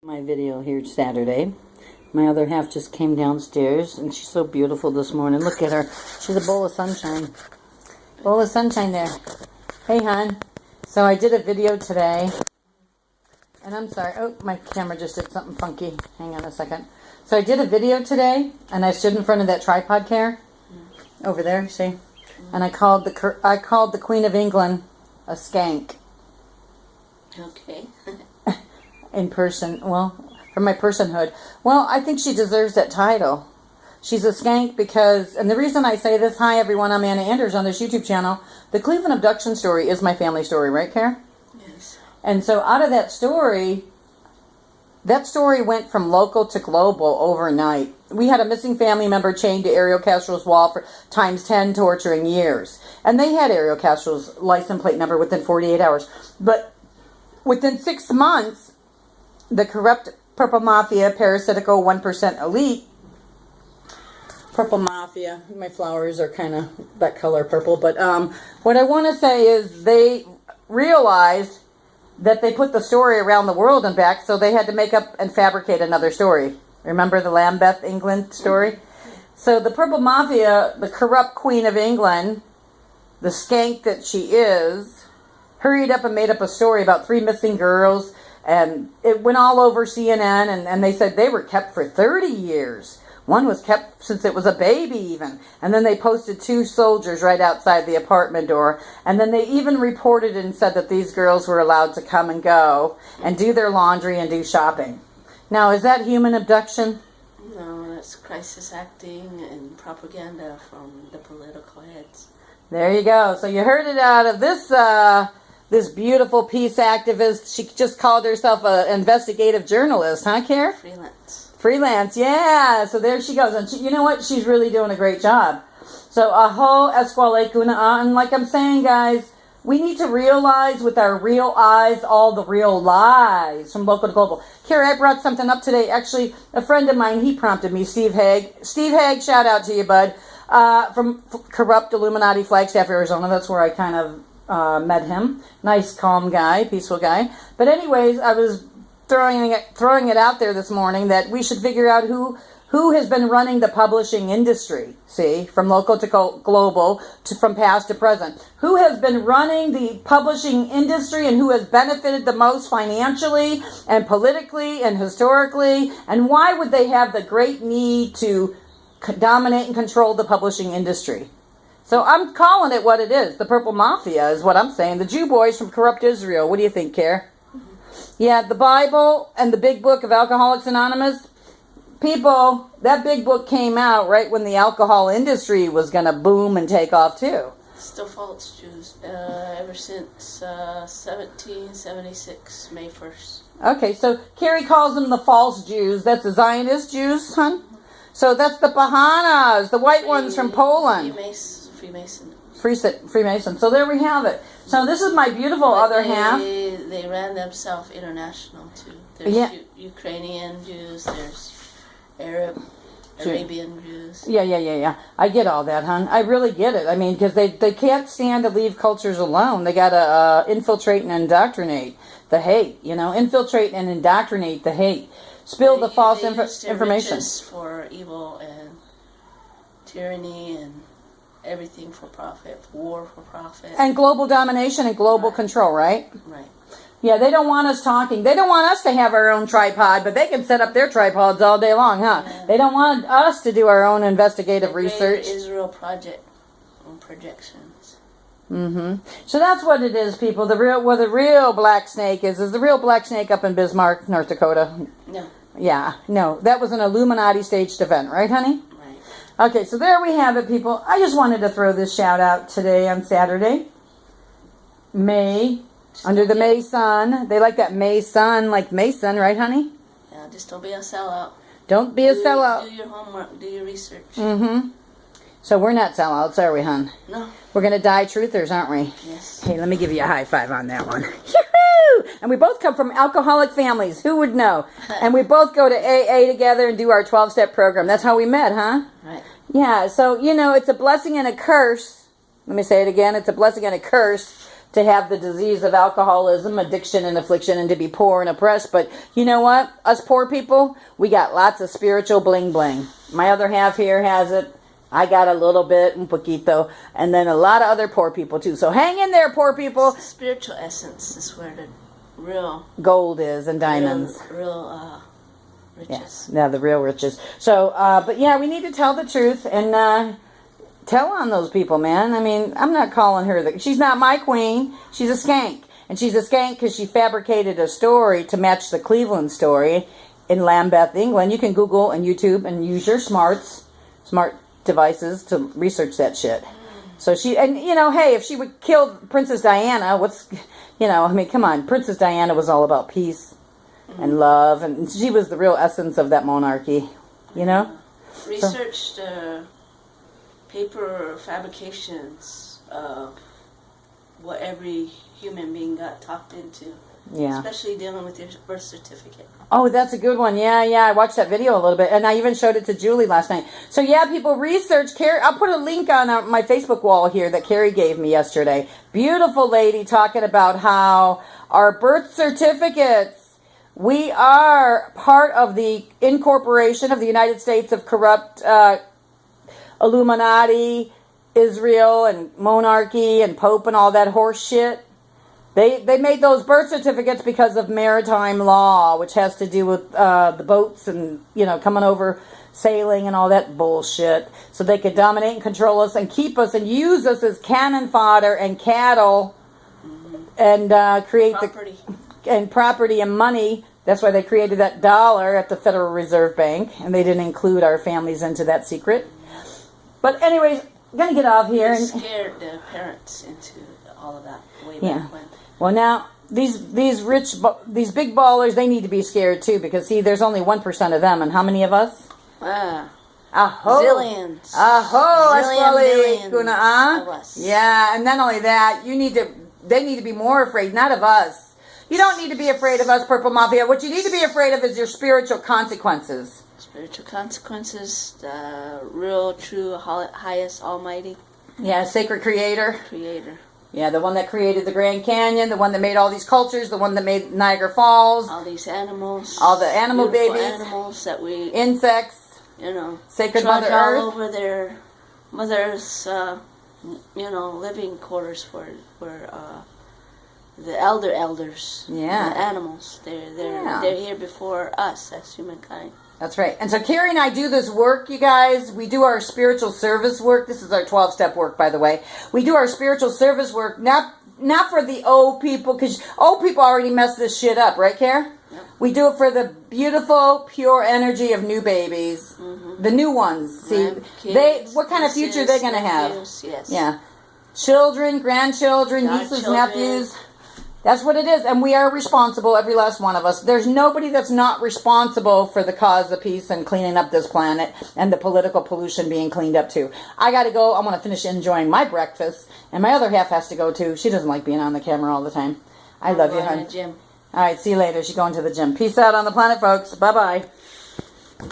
My video here Saturday. My other half just came downstairs and she's so beautiful this morning. Look at her. She's a bowl of sunshine. Bowl of sunshine there. Hey, hon. So I did a video today. And I'm sorry. Oh, my camera just did something funky. Hang on a second. So I did a video today and I stood in front of that tripod care over there, see? And I called the Queen of England a skank. Okay. In person, well, for my personhood. Well, I think she deserves that title. She's a skank because, and the reason I say this, hi everyone, I'm Anna Anders on this YouTube channel. The Cleveland abduction story is my family story, right, Kara? Yes. And so out of that story went from local to global overnight. We had a missing family member chained to Ariel Castro's wall for times 10 torturing years. And they had Ariel Castro's license plate number within 48 hours. But within 6 months, the corrupt purple mafia, parasitical 1% elite, purple mafia, my flowers are kind of that color purple, but what I want to say is they realized that they put the story around the world and back, so they had to make up and fabricate another story. Remember the Lambeth, England story? So the purple mafia, the corrupt Queen of England, the skank that she is, hurried up and made up a story about 3 missing girls. And it went all over CNN, and they said they were kept for 30 years. One was kept since it was a baby even. And then they posted 2 soldiers right outside the apartment door. And then they even reported and said that these girls were allowed to come and go and do their laundry and do shopping. Now, is that human abduction? No, that's crisis acting and propaganda from the political heads. There you go. So you heard it out of this beautiful peace activist. She just called herself an investigative journalist, huh, Kara? Freelance, yeah. So there she goes. And you know what? She's really doing a great job. So, aho esquale kuna. And like I'm saying, guys, we need to realize with our real eyes all the real lies from local to global. Kara, I brought something up today. Actually, a friend of mine, he prompted me, Steve Haig. Steve Haig, shout out to you, bud. From corrupt Illuminati Flagstaff, Arizona. That's where I kind of met him. Nice, calm guy, peaceful guy. But anyways, I was throwing it out there this morning that we should figure out who has been running the publishing industry. See, from local to global, from past to present. Who has been running the publishing industry and who has benefited the most financially and politically and historically? And why would they have the great need to dominate and control the publishing industry? So I'm calling it what it is. The Purple Mafia is what I'm saying. The Jew boys from corrupt Israel. What do you think, Kara? Yeah, the Bible and the big book of Alcoholics Anonymous. People, that big book came out right when the alcohol industry was going to boom and take off too. Still false Jews ever since 1776, May 1st. Okay, so Carrie calls them the false Jews. That's the Zionist Jews, hon? So that's the Pahanas, the white ones from Poland. Freemason. So there we have it. So this is my beautiful other half. They ran themselves international too. There's Ukrainian Jews, there's Arabian Jews. Yeah. I get all that, hon. I really get it. I mean, because they can't stand to leave cultures alone. They got to infiltrate and indoctrinate the hate. Infiltrate and indoctrinate the hate. Spill the false information. For evil and tyranny and everything for profit, war for profit. And global domination and global control, right? Right. Yeah, they don't want us talking. They don't want us to have our own tripod, but they can set up their tripods all day long, huh? Yeah. They don't want us to do our own investigative research. Israel project on projections. So that's what it is, people. The real black snake is the real black snake up in Bismarck, North Dakota. No. Yeah, no. That was an Illuminati staged event, right, honey? Okay, so there we have it, people. I just wanted to throw this shout out today on Saturday. May, under the May sun. They like that May sun, like Mason, right, honey? Yeah, just don't be a sellout. Don't be a sellout. Do your homework, do your research. So we're not sellouts, are we, hon? No. We're going to die truthers, aren't we? Yes. Hey, let me give you a high five on that one. Yoo-hoo! And we both come from alcoholic families. Who would know? And we both go to AA together and do our 12-step program. That's how we met, huh? Right. Yeah, so, it's a blessing and a curse. Let me say it again. It's a blessing and a curse to have the disease of alcoholism, addiction, and affliction, and to be poor and oppressed. But you know what? Us poor people, we got lots of spiritual bling bling. My other half here has it. I got a little bit, un poquito, and then a lot of other poor people too. So hang in there, poor people. Spiritual essence is where the real gold is, and diamonds. Real riches. Yeah, the real riches. So, but yeah, we need to tell the truth and tell on those people, man. I mean, I'm not calling her she's not my queen. She's a skank, and she's a skank because she fabricated a story to match the Cleveland story in Lambeth, England. You can Google and YouTube and use your smart devices to research that shit. So she, and you know, hey, if she would kill Princess Diana, I mean, come on, Princess Diana was all about peace and love, and she was the real essence of that monarchy, you know? Research the paper fabrications of what every human being got talked into. Yeah. Especially dealing with your birth certificate. Oh, that's a good one. Yeah, I watched that video a little bit, and I even showed it to Julie last night. So yeah, people, research. Carrie, I'll put a link on my Facebook wall here that Carrie gave me yesterday. Beautiful lady talking about how our birth certificates, we are part of the incorporation of the United States of corrupt Illuminati, Israel, and monarchy, and Pope, and all that horse shit. They made those birth certificates because of maritime law, which has to do with the boats and, coming over, sailing and all that bullshit. So they could dominate and control us and keep us and use us as cannon fodder and cattle and create property. Property and money. That's why they created that dollar at the Federal Reserve Bank, and they didn't include our families into that secret. But anyways, I'm going to get off here. They scared the parents into all of that way back when. Well, now, these big ballers, they need to be scared, too, because, see, there's only 1% of them, and how many of us? Aho. Zillions. Zillion, billion of us. Yeah, and not only that, they need to be more afraid, not of us. You don't need to be afraid of us, Purple Mafia. What you need to be afraid of is your spiritual consequences. Spiritual consequences, the real, true, highest, almighty. Yeah, sacred creator. Creator. Yeah, the one that created the Grand Canyon, the one that made all these cultures, the one that made Niagara Falls. All these animals. All the animal babies. Animals that we... Insects. Sacred Mother Earth. all over their mother's, living quarters for the elders. Yeah. The animals. They're here before us as humankind. That's right. And so Carrie and I do this work, you guys. We do our spiritual service work. This is our 12-step work, by the way. We do our spiritual service work, not for the old people, because old people already messed this shit up, right, Carrie? Yep. We do it for the beautiful, pure energy of new babies. Mm-hmm. The new ones. See, kids, what kind of future they're going to have? Yes. Yeah. Children, grandchildren, nieces, nephews. That's what it is, and we are responsible, every last one of us. There's nobody that's not responsible for the cause of peace and cleaning up this planet and the political pollution being cleaned up too. I got to go. I want to finish enjoying my breakfast, and my other half has to go too. She doesn't like being on the camera all the time. I love you, hon. Gym. All right, see you later. She's going to the gym. Peace out on the planet, folks. Bye-bye.